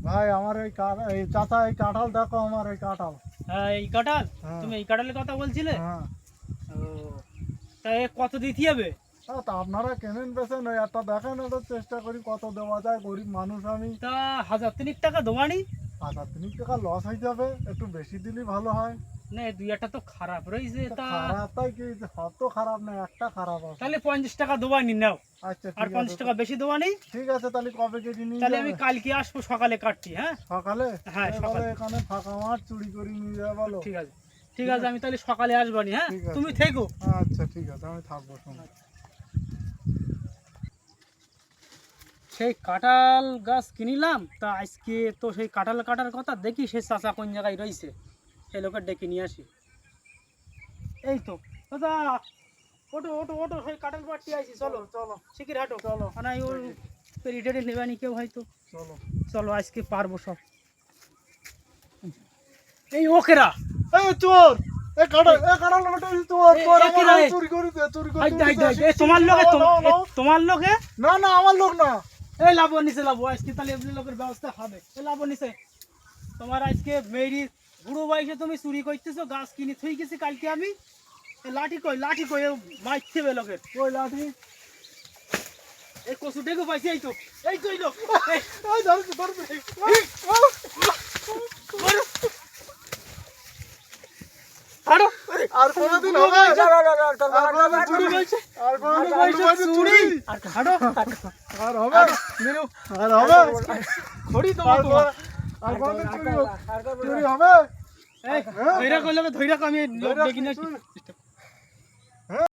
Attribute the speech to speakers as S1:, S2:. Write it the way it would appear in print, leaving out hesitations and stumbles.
S1: ভাই আমার এই চাচা এই কাঁঠাল দেখো, আমার এই কাঁঠাল।
S2: হ্যাঁ এই কাঁঠাল,
S1: হ্যাঁ।
S2: তুমি এই কাঁঠালের কথা বলছিলে?
S1: হ্যাঁ।
S2: ও তা এ কত দিতে হবে?
S1: তা আপনারা কেনেন বেছেন, ওই একটা দেখেন, ওটা চেষ্টা করি কত দেওয়া যায়, গরিব মানুষ আমি।
S2: তা 1000 টাকা দেওয়ানি?
S1: 5,000 টাকা লস হয়ে যাবে, একটু বেশি দিলেই ভালো হয়।
S2: না দুই একটা তো খারাপ রয়েছে, তা
S1: খারাপ তাই কি, অত খারাপ না, একটা খারাপ আছে।
S2: তাহলে 50 টাকা দেওয়ানি নাও।
S1: আচ্ছা
S2: আর
S1: ঠিক আছে,
S2: 50 টাকা বেশি দেওয়ানি।
S1: ঠিক আছে, তাহলে কবে কেজি নিয়ে
S2: তাহলে
S1: যাবে?
S2: আমি কালকে আসবো, সকালে কাটছি। হ্যাঁ
S1: সকালে?
S2: হ্যাঁ,
S1: এবারে
S2: সকালে।
S1: এখানে ফাঁকা মাঠ চুরি করে নিয়ে যাবে বলো?
S2: ঠিক আছে, ঠিক আছে, আমি তাহলে সকালে আসবানি। হ্যাঁ
S1: ঠিক আছে।
S2: তুমি থেকো।
S1: আচ্ছা ঠিক আছে, আমি থাকবো সময়।
S2: সেই কাঁঠাল গাছ কিনিলাম, তা আজকে তো সেই কাঁঠাল কাটার কথা, দেখি সে চাচা কোন জায়গায় রয়েছে, সেই লোকের ডেকে নিয়ে আসি। এই তো দাদা, ওটো ওটো ওটো, সেই কাঁঠাল পাড়টি আইছি, চলো
S1: চলো
S2: শিখির হাঁটো।
S1: চলো।
S2: না ওর পেরি টেরি নেবানি কেউ হয়তো।
S1: চলো
S2: চলো আজকে পারবো সব। এই ওকেরা,
S1: এই চোর, এই কাঁঠাল, এই কাঁঠাল ওটা চোর, চোর
S2: এ কি
S1: আমার
S2: রে?
S1: চুরি করে দে, চুরি করে
S2: হাই
S1: দে,
S2: হাই
S1: দে,
S2: হাই, তোমার লোকে,
S1: নাও, নাও।
S2: তোমার লোকে।
S1: না না, আমার লোক না।
S2: এই লাভ নিচে লাভ, আজকে তাহলে এমনি লোকের ব্যবস্থা হবে। এই লাভ নিচে, তোমার আজকে মেরি বুড়ো বয়সে তুমি চুরি করতেছো, গাছ কিনে থুই গেছি কালকে আমি। এই লাঠি কই, লাঠি কই, মারতে হবে লোকের।
S1: ওই লাঠি,
S2: এই কচু ডেকে পাইছি, এই তো, এই তো এই লোক। এই,
S1: এই ধরছে, ধরছে।
S2: হাঁটো।
S1: আর কোনোদিন হবে? আর কোনোদিন চুরি হয়েছে? আর কোনোদিন বুড়ো বয়সে চুরি?
S2: আর হাঁটো।
S1: আর হবে?
S2: মেরু,
S1: আর হবে?
S2: খড়ি তোমার তোমার।
S1: আর কোনোদিন চুরি হবে?
S2: এই ধৈর্য কইলে, ধৈর্য আমি লোক
S1: ধৈর্য
S2: ডেকে নিয়ে
S1: চুরি।
S2: আসি।